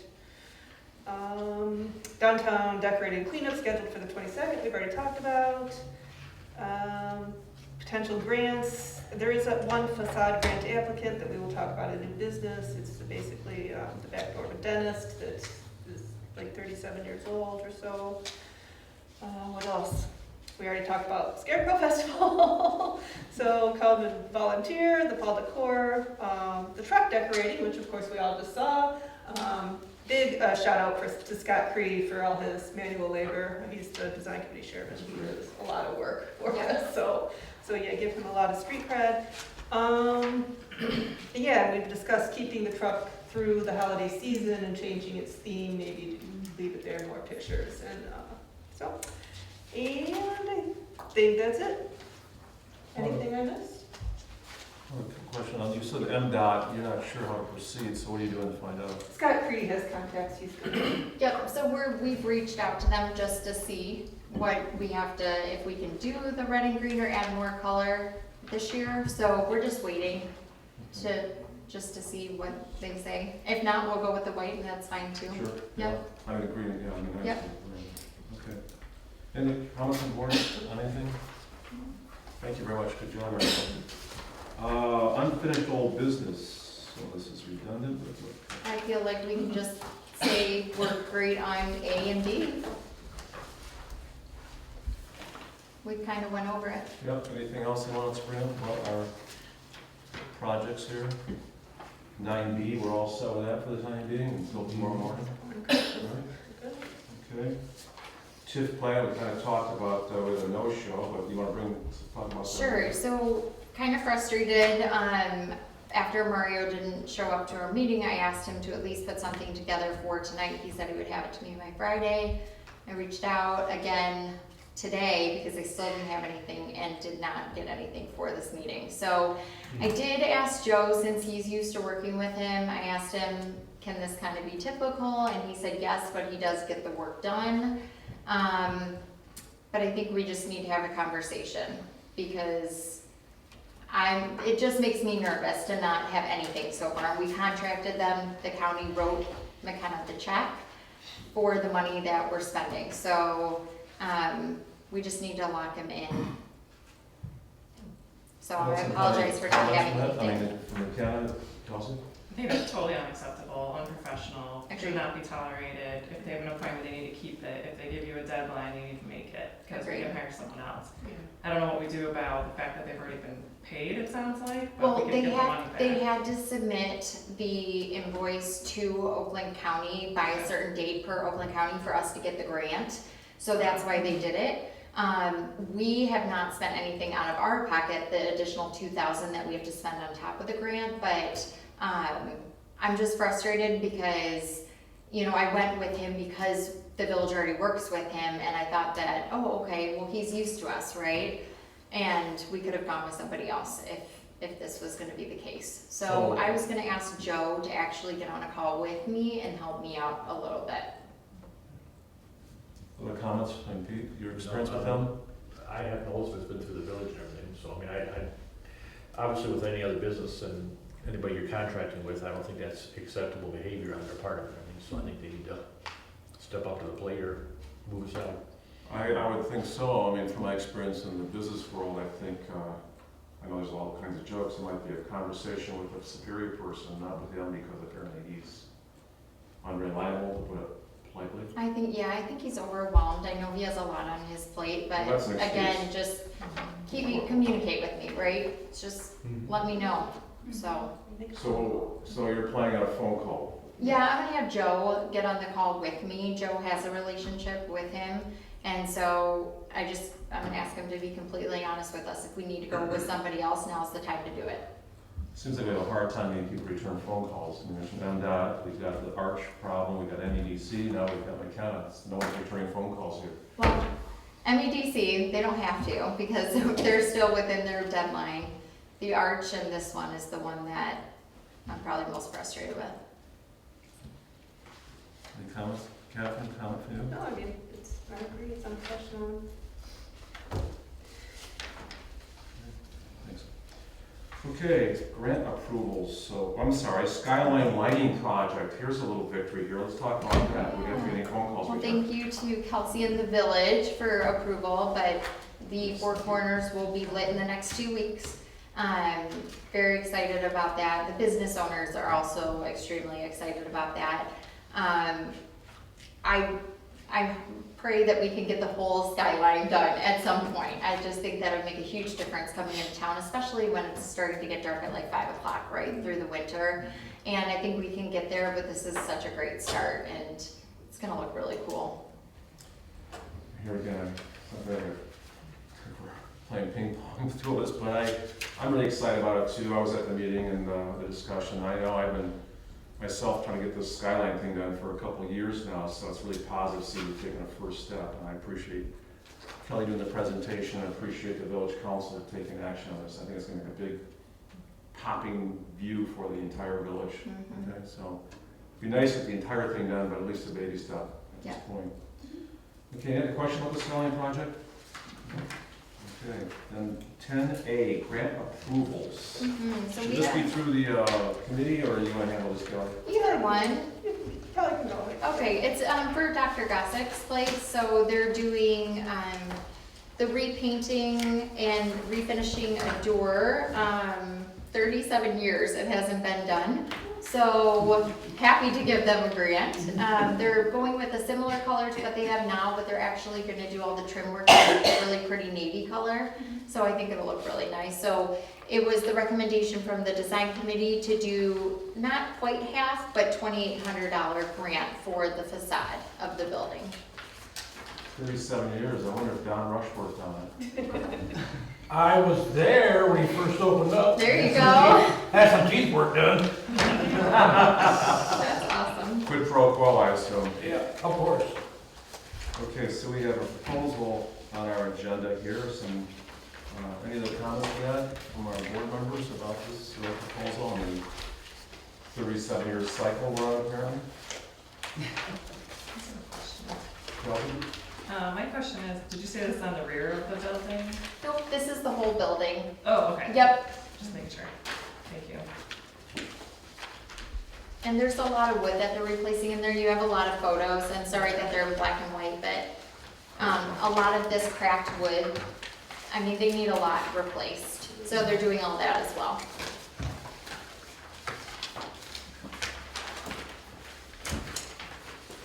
Downtown decorating cleanup scheduled for the 22nd, we've already talked about. Potential grants, there is one facade grant applicant that we will talk about in new business. It's basically the back door of a dentist that is like 37 years old or so. What else? We already talked about Scarecrow Festival. So come and volunteer, the fall decor, the truck decorating, which of course we all just saw. Big shout out to Scott Creedy for all his manual labor. He's the design committee chairman. He does a lot of work for us. So yeah, give him a lot of street cred. Yeah, we've discussed keeping the truck through the holiday season and changing its theme, maybe leave it there, more pictures, and I think that's it. Anything I missed? A question on, you said MDOT, you're not sure how to proceed, so what are you doing to find out? Scott Creedy has contacts, he's good. Yep, so we've reached out to them just to see what we have to, if we can do the red and green or add more color this year. So we're just waiting just to see what they say. If not, we'll go with the white and that's fine too. Sure. Yep. I would agree, yeah, I mean, I Yep. see. Okay. Any comments on board on anything? Thank you very much, good job, everyone. Unfinished old business, so this is redundant, but what? I feel like we can just say we're great on A and B. We kind of went over it. Yep, anything else you want to bring up about our projects here? 9B, we're all set with that for the time being until tomorrow morning? All right. Okay. TIF plan, we kind of talked about with a no-show, but you want to talk about that? Sure, so kind of frustrated, after Mario didn't show up to our meeting, I asked him to at least put something together for tonight. He said he would have it to me by Friday. I reached out again today because I still didn't have anything and did not get anything for this meeting. So I did ask Joe, since he's used to working with him, I asked him, can this kind of be typical? And he said yes, but he does get the work done. But I think we just need to have a conversation because it just makes me nervous to not have anything so far. We contracted them, the county wrote McKenna the check for the money that we're spending. So we just need to lock them in. So I apologize for not having anything. I mean, from the county, Kelsey? I think that's totally unacceptable, unprofessional, Agreed. should not be tolerated. If they have an appointment, they need to keep it. If they give you a deadline, you need to make it, because we Agreed. can hire someone else. I don't know what we do about the fact that they've already been paid, it sounds like, but Well, we they can get the money had, back. they had to submit the invoice to Oakland County by a certain date per Oakland County for us to get the grant. So that's why they did it. We have not spent anything out of our pocket, the additional $2,000 that we have to spend on top of the grant, but I'm just frustrated because, you know, I went with him because the village already works with him, and I thought that, oh, okay, well, he's used to us, right? And we could have gone with somebody else if this was gonna be the case. So I was gonna ask Joe to actually get on a call with me and help me out a little bit. Other comments, and Pete, your experience with them? I have no, it's been through the village and everything, so I mean, I obviously with any other business and anybody you're contracting with, I don't think that's acceptable behavior on their part of it. I mean, so I think they need to step up to the plate or move aside. I would think so. I mean, from my experience in the business world, I think, I know there's all kinds of jokes. It might be a conversation with a superior person, not with him, because apparently he's unreliable, to put it politely. I think he's overwhelmed. I know he has a lot on his plate, but Well, that's an again, excuse. just communicate with me, right? Just let me know, so. So you're planning on a phone call? Yeah, I'm gonna have Joe get on the call with me. Joe has a relationship with him, and so I'm gonna ask him to be completely honest with us. If we need to go with somebody else, now's the time to do it. Seems like we have a hard time getting people to return phone calls. I mean, there's MDOT, we've got the ARCH problem, we've got MEDC, now we've got McKenna. No one's returning phone calls here. Well, MEDC, they don't have to because they're still within their deadline. The ARCH and this one is the one that I'm probably most frustrated with. Any comments? Catherine, comment for you? No, I mean, I agree, it's unprofessional. Thanks. Okay, grant approvals. So, I'm sorry, Skyline Lighting Project. Here's a little victory here. Let's talk about that. We got any phone calls? Well, we thank you to Kelsey and the village for approval, but the four corners will be lit in the next 2 weeks. I'm very excited about that. The business owners are also extremely excited about that. I pray that we can get the whole skyline done at some point. I just think that would make a huge difference coming into town, especially when it's starting to get dark at like 5 o'clock, right, through the winter. And I think we can get there, but this is such a great start, and it's gonna look really cool. Here again, we're playing ping pong with all this, but I'm really excited about it too. I was at the meeting and the discussion. I know I've been myself trying to get this skyline thing done for a couple of years now, so it's really positive to see you taking a first step. And I appreciate Kelly doing the presentation. I appreciate the village council taking action on this. I think it's going to make a popping view for the entire village. Mhm. Okay, so it'd be nice to get the entire thing done, but at least the baby step at this point. Okay, any question about the Skyline project? Okay, then 10A, grant approvals. So Should we this be have through the committee, or are you gonna handle this, Kelly? either one. Kelly can go. Okay, it's for Dr. Gossick's place, so they're doing the repainting and refinishing a door. 37 years it hasn't been done, so happy to give them a grant. They're going with a similar color to what they have now, but they're actually gonna do all the trim work in a really pretty navy color, so I think it'll look really nice. So it was the recommendation from the design committee to do not quite half, but $2,800 grant for the facade of the building. 37 years, I wonder if Don Rushworth done it. I was there when he first opened up. There you go. Had some teeth work done. That's awesome. Quid pro quo, I assume. Yeah, of course. Okay, so we have a proposal on our agenda here. Some, any other comments we had from our board members about this proposal and the 37-year cycle we're on apparently? Kelvin? My question is, did you say this is on the rear of the building? Nope, this is the whole building. Oh, okay. Yep, Just making sure. Thank you. and there's a lot of wood that they're replacing in there. You have a lot of photos, and sorry that they're in black and white, but a lot of this cracked wood, I mean, they need a lot replaced. So they're doing all that as well.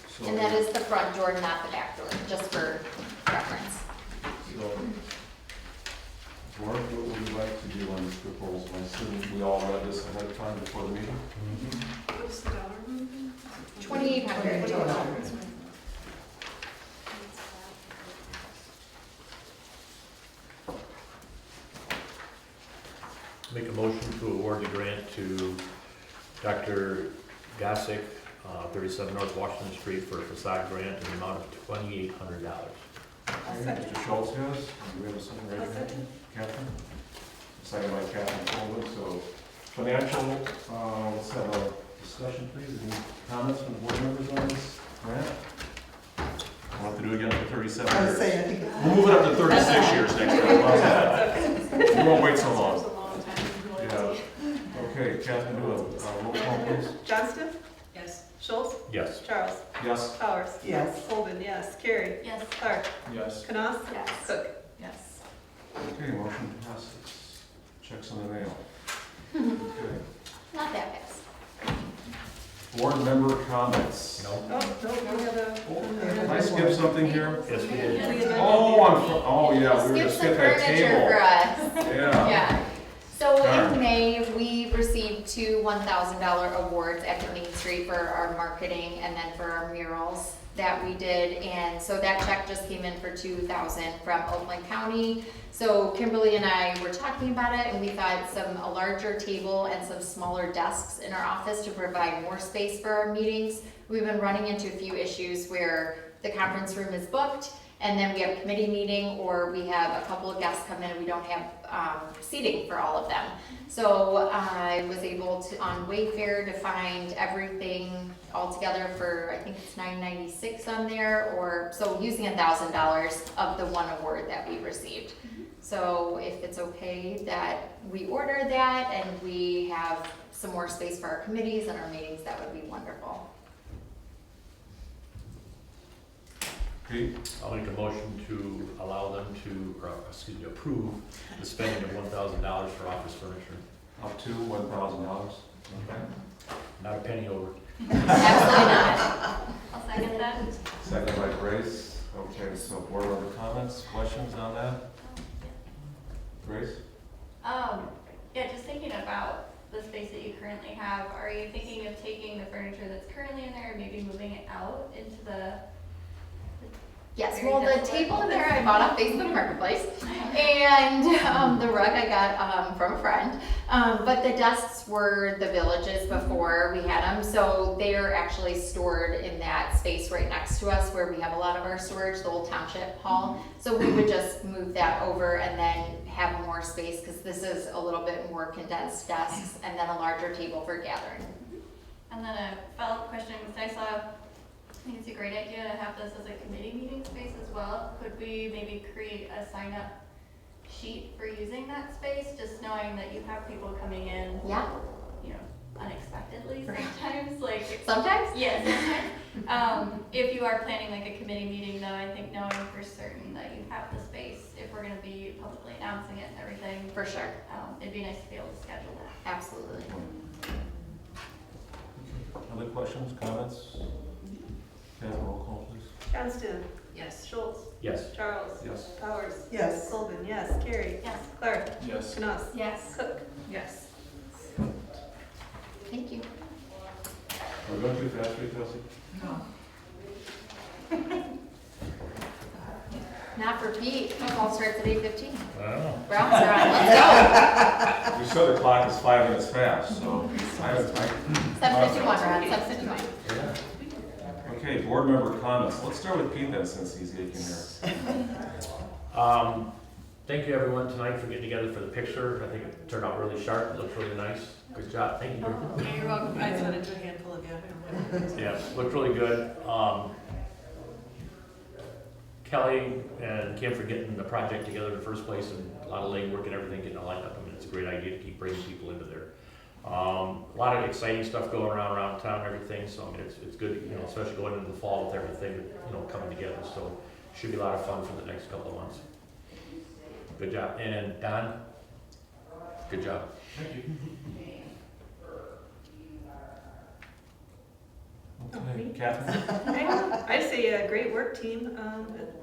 So, And that is the front door, not the back door, just for reference. So, board, what would you like to do on this proposal? I assume we all read this ahead of time before the meeting? What's the dollar amount? 2,800. Make a motion to award the grant to Dr. Gossick, 37 North Washington Street for a facade grant in the amount of $2,800. Mr. Schultz has, do we have a second right here? Catherine? Second by Catherine Coleman, so financial, let's have a discussion please. Any comments from the board members on this grant? We'll have to do it again for 37 I years. was saying, I think it's. We'll move it up to 36 years next time. How's that? We won't wait so long. It's a long time. Yeah. Okay, Catherine, do a roll call please. Johnston, Yes. Schultz, Yes. Charles, Yes? Powers. Yes. Holden, yes. Carrie, Yes. Clark, Yes. Knaus, Yes. Cook. Yes. Okay, motion passes. Checks in the mail. Okay. Not that fast. Board member comments. No? Oh, no, we have a. Can I skip something here? Yes, we did. Oh, yeah, we were gonna Skip some skip that furniture table. for us. Yeah. Yeah. So Darn. in May, we received two $1,000 awards at the Main Street for our marketing and then for our murals that we did. And so that check just came in for $2,000 from Oakland County. So Kimberly and I were talking about it, and we thought a larger table and some smaller desks in our office to provide more space for our meetings. We've been running into a few issues where the conference room is booked, and then we have a committee meeting, or we have a couple of guests come in and we don't have seating for all of them. So I was able to, on Wayfair, to find everything all together for, I think it's $9.96 on there, or, so using $1,000 of the one award that we received. So if it's okay that we order that and we have some more space for our committees and our meetings, that would be wonderful. Pete? I'll make a motion to allow them to, or, excuse me, approve the spending of $1,000 for office furniture. Up to $1,000. Okay. Not a penny over. Absolutely not. I'll second that. Second by Grace. Okay, so board member comments, questions on that? Grace? Yeah, just thinking about the space that you currently have, are you thinking of taking the furniture that's currently in there and maybe moving it out into the? Yes, well, the table in there I bought off Facebook Marketplace, and the rug I got from a friend. But the desks were the villages before we had them, so they are actually stored in that space right next to us where we have a lot of our storage, the old township hall. So we would just move that over and then have more space, because this is a little bit more condensed desks, and then a larger table for gathering. And then a follow-up question, because I think it's a great idea to have this as a committee meeting space as well. Could we maybe create a sign-up sheet for using that space, just knowing that you have people coming in, Yeah, you know, unexpectedly sometimes, like. sometimes? Yes. If you are planning like a committee meeting though, I think knowing for certain that you have the space, if we're gonna be publicly announcing it and everything, For sure, it'd be nice to be able to schedule that. absolutely. Other questions, comments? Kathy, roll call, please. Johnston, Yes. Schultz, Yes. Charles, Yes. Powers, Yes. Colvin, yes, Carrie, Yes. Clark, Yes. Knopf, Yes. Cook. Yes. Thank you. Are we going too fast for you, Kelsey? Not for Pete, football starts at 8:15. Wow. Browns are on, let's You said the clock is 5 minutes fast, so I, go. 7:51, Ron, 7:51. yeah. Okay, board member comments. Let's start with Pete then, since he's aching here. Thank you everyone tonight for getting together for the picture. I think it turned out really sharp, it looks really nice. Good job, thank you. Yeah, you're welcome. I sent it to a handful of you. Yeah, looked really good. Kelly and Kim for getting the project together in the first place, and a lot of legwork and everything, getting it lined up. I mean, it's a great idea to keep bringing people into there. A lot of exciting stuff going around town and everything, so I mean, it's good, you know, especially going into the fall with everything, you know, coming together. So should be a lot of fun for the next couple of months. Good job. And Don, good job. Thank you. Okay, Kathy? I say great work, team.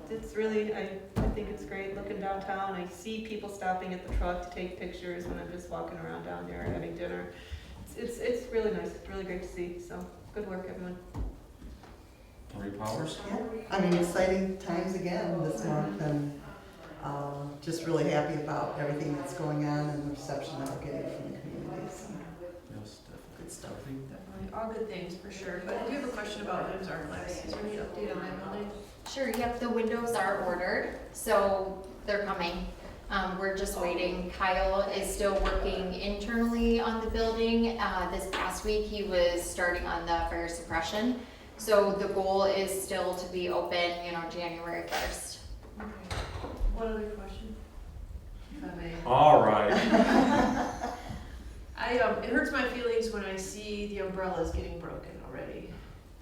It's really, I think it's great looking downtown. I see people stopping at the truck to take pictures when I'm just walking around down there having dinner. It's really nice, it's really great to see, so good work, everyone. Marie Powers? Yeah, I mean, exciting times again this month, and just really happy about everything that's going on and the reception that we're getting from the community. So. Yes, definitely. Good stuff. Definitely. All good things for sure. But I do have a question about Williams Art Class. Is there any update on that building? Sure, yep, the windows are ordered, so they're coming. We're just waiting. Kyle is still working internally on the building. This past week, he was starting on the fire suppression. So the goal is still to be open, January 1st. Okay. One other question, if I may. All right. It hurts my feelings when I see the umbrellas getting broken already.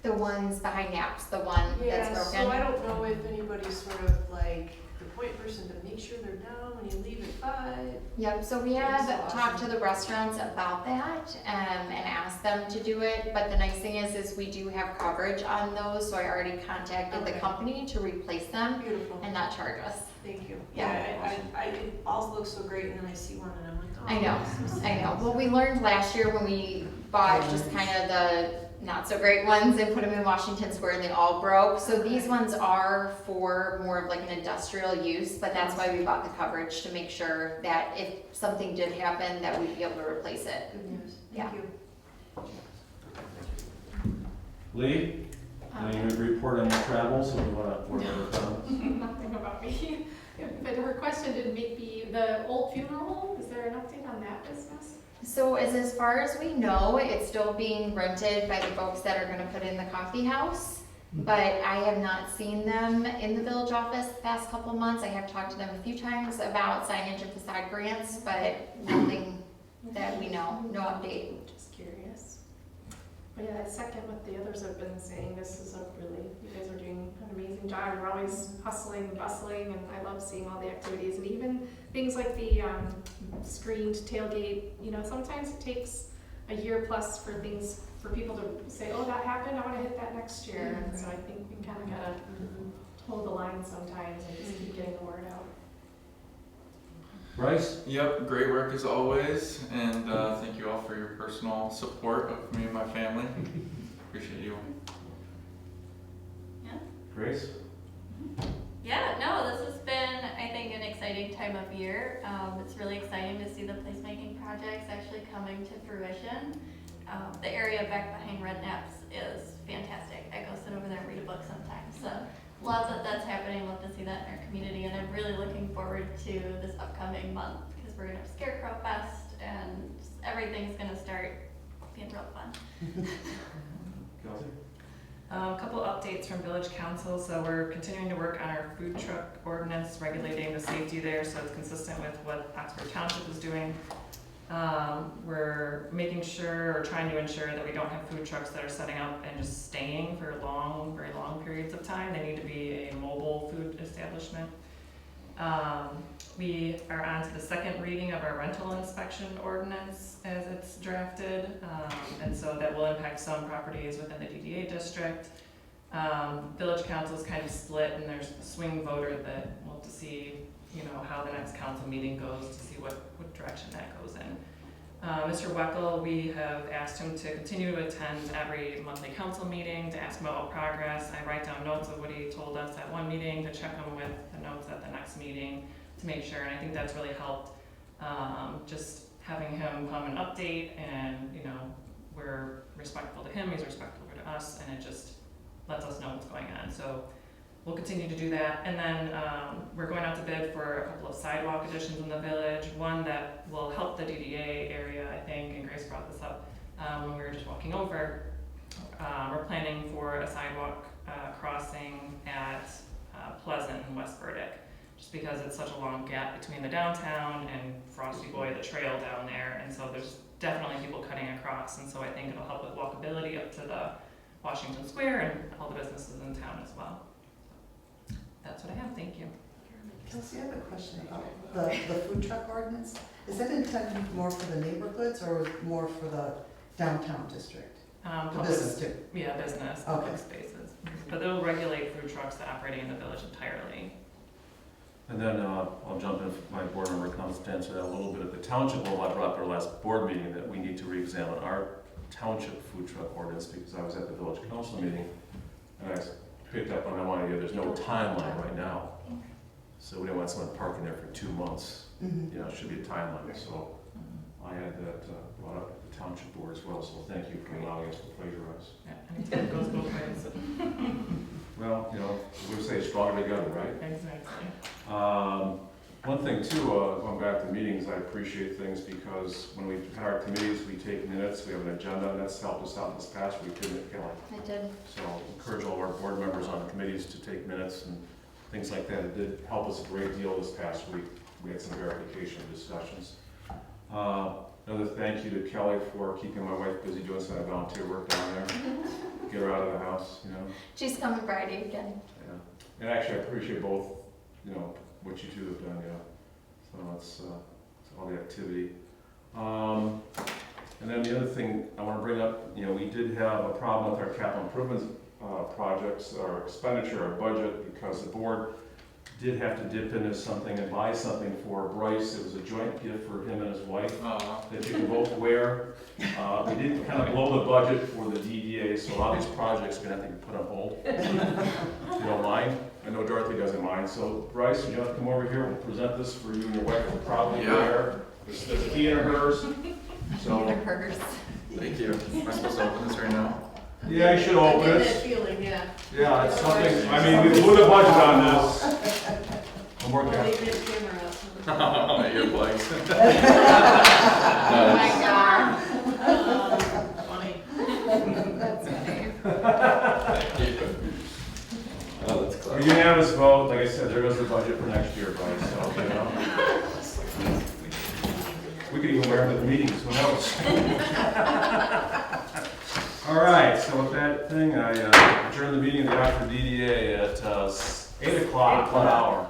The ones behind Naps, the one that's broken. So I don't know if anybody's sort of like the point person to make sure they're down when you leave at 5. Yep, so we have talked to the restaurants about that and asked them to do it, but the nice thing is we do have coverage on those, so I already contacted the company to replace them Beautiful. and not charge us. Thank you. Yeah. It all looks so great, and then I see one and I'm like, oh. I know. Well, we learned last year when we bought just kind of the not so great ones and put them in Washington Square and they all broke. So these ones are for more of like an industrial use, but that's why we bought the coverage, to make sure that if something did happen, that we'd be able to replace it. Good news. Yeah. Thank you. Lee, any report on your travels? Or you want to Nothing about me. But her question did make me, the old funeral home, is there an update on that business? So as far as we know, it's still being rented by the folks that are gonna put in the coffee house. But I have not seen them in the village office the past couple of months. I have talked to them a few times about signage and facade grants, but nothing that we know, no update. Just curious. But yeah, I second what the others have been saying. This is you guys are doing an amazing job. You're always hustling, bustling, and I love seeing all the activities. And even things like the screened tailgate, sometimes it takes a year plus for people to say, oh, that happened, I want to hit that next year. And so I think we kind of gotta hold the line sometimes and just keep getting the word out. Bryce? Yep, great work as always, and thank you all for your personal support of me and my family. Appreciate you. Grace? Yeah, no, this has been, I think, an exciting time time of year. It's really exciting to see the placemaking projects actually coming to fruition. The area back behind Red Naps is fantastic. I go sit over there and read a book sometimes. So love that that's happening. Love to see that in our community, and I'm really looking forward to this upcoming month because we're gonna have Scarecrow Fest and just everything's gonna start being real fun. Kelsey? A couple updates from Village Council. So we're continuing to work on our food truck ordinance, regulating the safety there so it's consistent with what Oxford Township is doing. We're making sure, or trying to ensure, that we don't have food trucks that are setting up and just staying for very long periods of time. They need to be a mobile food establishment. We are on to the second reading of our rental inspection ordinance as it's drafted, and so that will impact some properties within the DDA district. Village Council is kind of split, and there's a swing voter that we'll have to see, how the next council meeting goes to see what direction that goes in. Mr. Weckel, we have asked him to continue to attend every monthly council meeting to ask him about progress. I write down notes of what he told us at one meeting to check him with the notes at the next meeting to make sure, and I think that's really helped, just having him come and update, and we're respectful to him, he's respectful to us, and it just lets us know what's going on. So we'll continue to do that. And then we're going out to bid for a couple of sidewalk additions in the village. One that will help the DDA area, I think, and Grace brought this up when we were just walking over. We're planning for a sidewalk crossing at Pleasant and West Burdick, just because it's such a long gap between the downtown and Frosty Boy, the trail down there. And so there's definitely people cutting across. And so I think it'll help with walkability up to the Washington Square and all the businesses in town as well. That's what I have, thank you. Kelsey, I have a question about the food truck ordinance. Is that intended more for the neighborhoods or more for the downtown district? The business too? Yeah, business, public spaces. But they'll regulate food trucks that are operating in the village entirely. And then I'll jump in if my board member comes to answer that a little bit. At the township level, I brought up our last board meeting that we need to re-examine our township food truck ordinance, because I was at the village council meeting and I picked up on, I wanted to hear, there's no timeline right now. So we don't want someone parking there for 2 months. Mm-hmm. It should be a timeline. So I had that brought up at the township board as well. So thank you for allowing us to plagiarize. Yeah, anything that goes both ways. Well, we say stronger together, right? Exactly. One thing too, going back to meetings, I appreciate things because when we had our committees, we take minutes, we have an agenda, and that's helped us out this past week, didn't it, Kelly? I did. So encourage all of our board members on the committees to take minutes and things like that. It did help us a great deal this past week. We had some verification discussions. Another thank you to Kelly for keeping my wife busy doing some volunteer work down there. Get her out of the house, She's coming Friday again. Yeah. And actually, I appreciate both, what you two have done, So it's all the activity. And then the other thing I want to bring up, we did have a problem with our capital improvements projects, our expenditure, our budget, because the board did have to dip into something and buy something for Bryce. It was a joint gift for him and his wife that you can both wear. We did kind of blow the budget for the DDA, so a lot of these projects are going to have to be put on hold. If you don't mind. I know Dorothy doesn't mind. So Bryce, you have to come over here. We'll present this for you and your wife to proudly wear. There's a key in hers. So, Hers. Thank you. Am I supposed to open this right now? yeah, you should open I get it. that feeling, yeah. Yeah, it's something, we blew the budget on this. I'm working Well, on they it. did camera out. My earplugs. Oh my God. Funny. That's funny. Thank you. Oh, that's A clever. unanimous vote, like I said, there goes the budget for next year, Bryce, so, We could even wear them at the meetings, who knows? All right, so with that thing, I adjourn the meeting of the Oxford DDA at 8 o'clock, 1 hour.